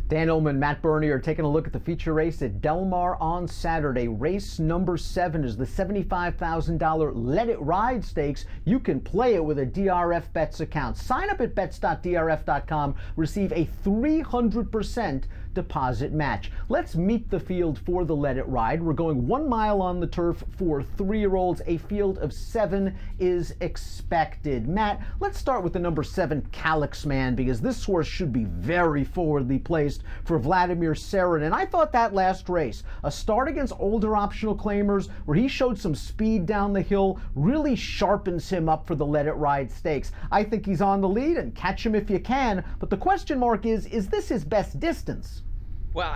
Dan Illman, Matt Birney are taking a look at the feature race at Del Mar on Saturday. Race number 7 is the $75,000 Let It Ride Stakes. You can play it with a DRF Bets account. Sign up at bets.drf.com. Receive a 300% deposit match. Let's meet the field for the Let It Ride. We're going 1 mile on the turf for 3-year-olds. A field of 7 is expected. Matt, let's start with the number 7 Calyx Man, because this horse should be very forwardly placed for Vladimir Serin. And I thought that last race, a start against older optional claimers where he showed some speed down the hill, really sharpens him up for the Let It Ride Stakes. I think he's on the lead, and catch him if you can. But the question mark is this his best distance? Well,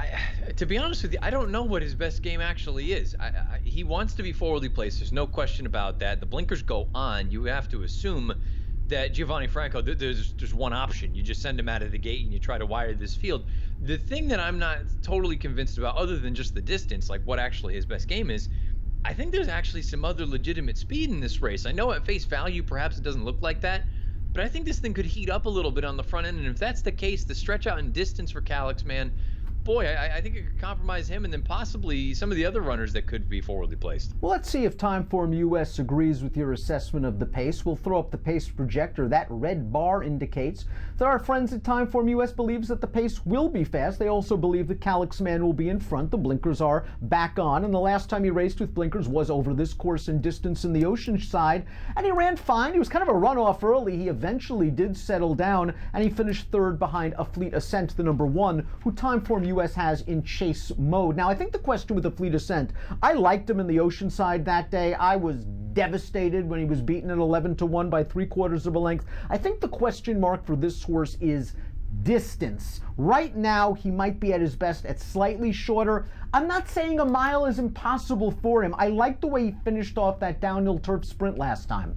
to be honest with you, I don't know what his best game actually is. He wants to be forwardly placed. There's no question about that. The blinkers go on. You have to assume that Giovanni Franco, there's one option. You just send him out of the gate and you try to wire this field. The thing that I'm not totally convinced about, other than just the distance, like what actually his best game is, I think there's actually some other legitimate speed in this race. I know at face value, perhaps it doesn't look like that, but I think this thing could heat up a little bit on the front end. And if that's the case, the stretch out in distance for Calyx Man, boy, I think it could compromise him and then possibly some of the other runners that could be forwardly placed. Well, let's see if Timeform US agrees with your assessment of the pace. We'll throw up the pace projector. That red bar indicates that our friends at Timeform US believes that the pace will be fast. They also believe that Calyx Man will be in front. The blinkers are back on, and the last time he raced with blinkers was over this course in distance in the Oceanside, and he ran fine. He was kind of a runoff early. He eventually did settle down, and he finished 3rd behind A Fleet Ascent, the number 1, who Timeform US has in chase mode. Now, I think the question with the Fleet Ascent, I liked him in the Oceanside that day. I was devastated when he was beaten at 11-1 by 3/4 of a length. I think the question mark for this horse is distance. Right now, he might be at his best at slightly shorter. I'm not saying a mile is impossible for him. I like the way he finished off that downhill turf sprint last time.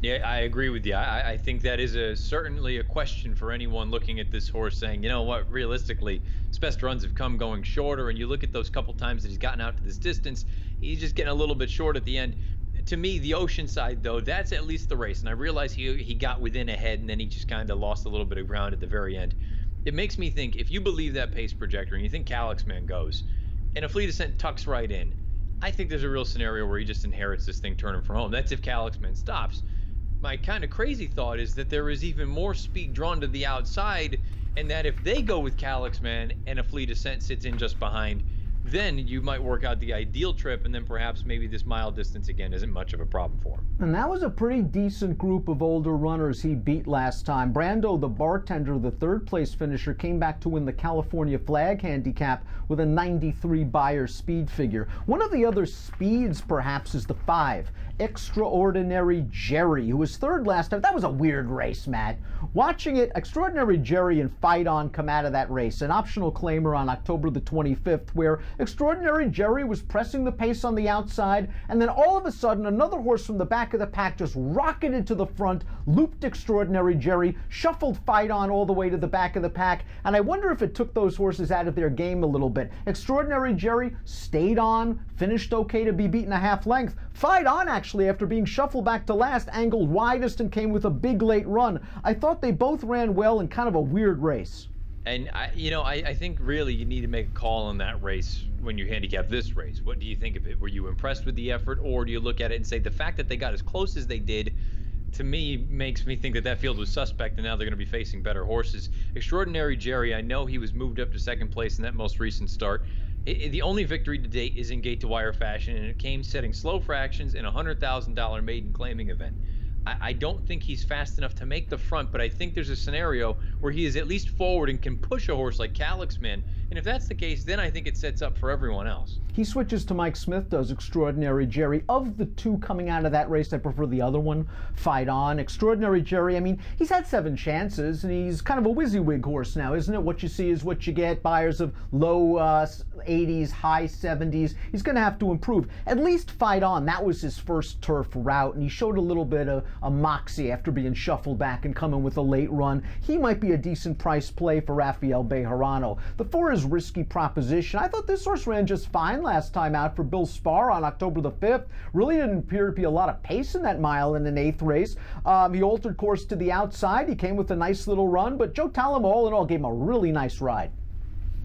Yeah, I agree with you. I think that is certainly a question for anyone looking at this horse, saying, you know what, realistically, his best runs have come going shorter, and you look at those couple times that he's gotten out to this distance, he's just getting a little bit short at the end. To me, the Oceanside, though, that's at least the race, and I realize he got within ahead, and then he just kind of lost a little bit of ground at the very end. It makes me think, if you believe that pace projector, and you think Calyx Man goes, and A Fleet Ascent tucks right in, I think there's a real scenario where he just inherits this thing turning from home. That's if Calyx Man stops. My kind of crazy thought is that there is even more speed drawn to the outside, and that if they go with Calyx Man and A Fleet Ascent sits in just behind, then you might work out the ideal trip, and then perhaps maybe this mile distance again isn't much of a problem for him. And that was a pretty decent group of older runners he beat last time. Brando, the bartender, the 3rd place finisher, came back to win the California Flag Handicap with a 93 Beyer speed figure. One of the other speeds, perhaps, is the 5, Extraordinary Jerry, who was 3rd last time. That was a weird race, Matt. Watching it, Extraordinary Jerry and Fight On come out of that race, an optional claimer on October the 25th, where Extraordinary Jerry was pressing the pace on the outside, and then all of a sudden another horse from the back of the pack just rocketed to the front, looped Extraordinary Jerry, shuffled Fight On all the way to the back of the pack, and I wonder if it took those horses out of their game a little bit. Extraordinary Jerry stayed on, finished okay to be beaten a half length. Fight On, actually, after being shuffled back to last, angled widest and came with a big late run. I thought they both ran well in kind of a weird race. And I think really you need to make a call on that race when you handicap this race. What do you think of it? Were you impressed with the effort, or do you look at it and say the fact that they got as close as they did, to me, makes me think that that field was suspect, and now they're going to be facing better horses. Extraordinary Jerry, I know he was moved up to 2nd place in that most recent start. The only victory to date is in gate-to-wire fashion, and it came setting slow fractions in a $100,000 maiden claiming event. I don't think he's fast enough to make the front, but I think there's a scenario where he is at least forward and can push a horse like Calyx Man. And if that's the case, then I think it sets up for everyone else. He switches to Mike Smith, does Extraordinary Jerry. Of the 2 coming out of that race, I prefer the other one, Fight On. Extraordinary Jerry, I mean, he's had 7 chances, and he's kind of a WYSIWYG horse now, isn't it? What you see is what you get. Buyers of low 80s, high 70s. He's going to have to improve. At least Fight On, that was his first turf route, and he showed a little bit of a moxie after being shuffled back and coming with a late run. He might be a decent price play for Rafael Bejarano. The 4 is Risky Proposition. I thought this horse ran just fine last time out for Bill Sparr on October the 5th. Really didn't appear to be a lot of pace in that mile in an 8th race. He altered course to the outside. He came with a nice little run, but Joe Talamo all in all gave him a really nice ride.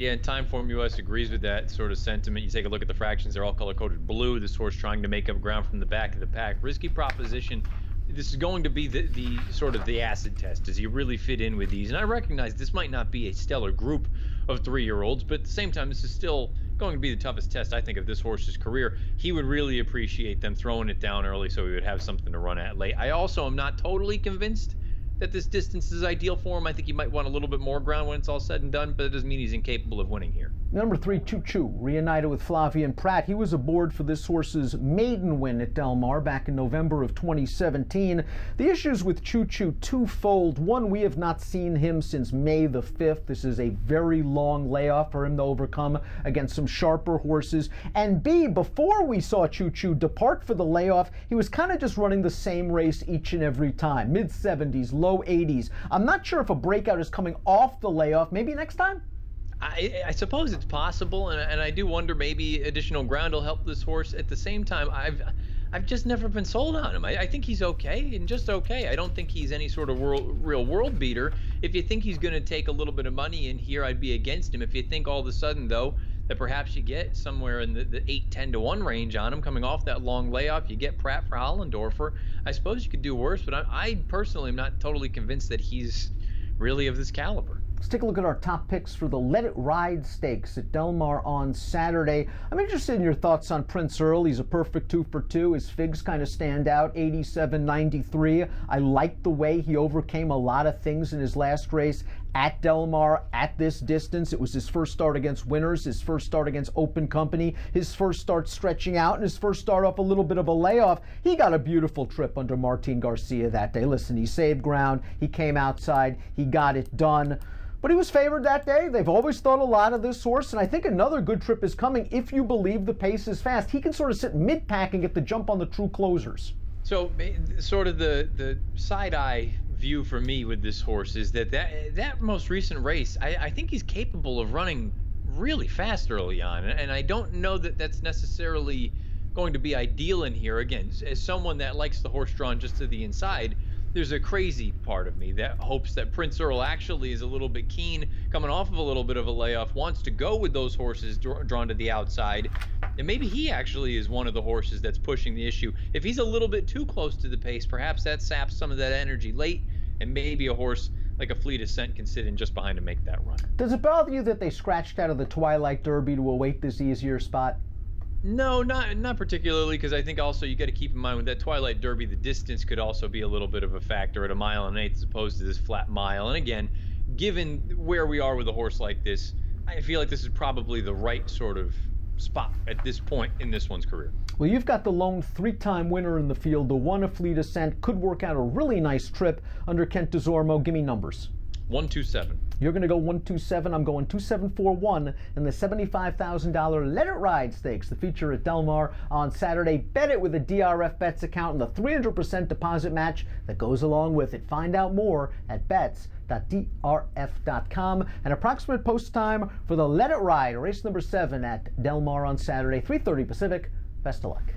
Yeah, and Timeform US agrees with that sort of sentiment. You take a look at the fractions; they're all color-coded blue. This horse trying to make up ground from the back of the pack. Risky proposition. This is going to be the sort of the acid test. Does he really fit in with these? And I recognize this might not be a stellar group of 3-year-olds, but at the same time, this is still going to be the toughest test, I think, of this horse's career. He would really appreciate them throwing it down early so he would have something to run at late. I also am not totally convinced that this distance is ideal for him. I think he might want a little bit more ground when it's all said and done, but it doesn't mean he's incapable of winning here. Number 3, Choo Choo, reunited with Flavien Prat. He was aboard for this horse's maiden win at Del Mar back in November of 2017. The issues with Choo Choo twofold. One, we have not seen him since May the 5th. This is a very long layoff for him to overcome against some sharper horses. And B, before we saw Choo Choo depart for the layoff, he was kind of just running the same race each and every time. Mid-70s, low 80s. I'm not sure if a breakout is coming off the layoff. Maybe next time? I suppose it's possible, and I do wonder maybe additional ground will help this horse. At the same time, I've just never been sold on him. I think he's okay, and just okay. I don't think he's any sort of real world beater. If you think he's going to take a little bit of money in here, I'd be against him. If you think all of a sudden, though, that perhaps you get somewhere in the 8-10 to 1 range on him coming off that long layoff, you get Pratt for Hollendorfer, I suppose you could do worse, but I personally am not totally convinced that he's really of this caliber. Let's take a look at our top picks for the Let It Ride Stakes at Del Mar on Saturday. I'm interested in your thoughts on Prince Earl. He's a perfect 2 for 2. His figs kind of stand out, 87.93. I like the way he overcame a lot of things in his last race at Del Mar at this distance. It was his first start against winners, his first start against open company, his first start stretching out, and his first start off a little bit of a layoff. He got a beautiful trip under Martin Garcia that day. Listen, he saved ground, he came outside, he got it done. But he was favored that day. They've always thought a lot of this horse, and I think another good trip is coming if you believe the pace is fast. He can sort of sit mid-pack and get the jump on the true closers. So sort of the side-eye view for me with this horse is that most recent race, I think he's capable of running really fast early on, and I don't know that that's necessarily going to be ideal in here. Again, as someone that likes the horse drawn just to the inside, there's a crazy part of me that hopes that Prince Earl actually is a little bit keen, coming off of a little bit of a layoff, wants to go with those horses drawn to the outside, and maybe he actually is one of the horses that's pushing the issue. If he's a little bit too close to the pace, perhaps that saps some of that energy late, and maybe a horse like a Fleet Ascent can sit in just behind to make that run. Does it bother you that they scratched out of the Twilight Derby to await this easier spot? No, not particularly, because I think also you got to keep in mind with that Twilight Derby, the distance could also be a little bit of a factor at 1 1/8 miles as opposed to this flat mile. And again, given where we are with a horse like this, I feel like this is probably the right sort of spot at this point in this one's career. Well, you've got the lone 3-time winner in the field, the one of Fleet Ascent. Could work out a really nice trip under Kent DeZormo. Give me numbers. 127. You're going to go 127. I'm going 2741 in the $75,000 Let It Ride Stakes, the feature at Del Mar on Saturday. Bet it with a DRF Bets account and the 300% deposit match that goes along with it. Find out more at bets.drf.com. An approximate post time for the Let It Ride, race number 7 at Del Mar on Saturday, 3:30 Pacific. Best of luck.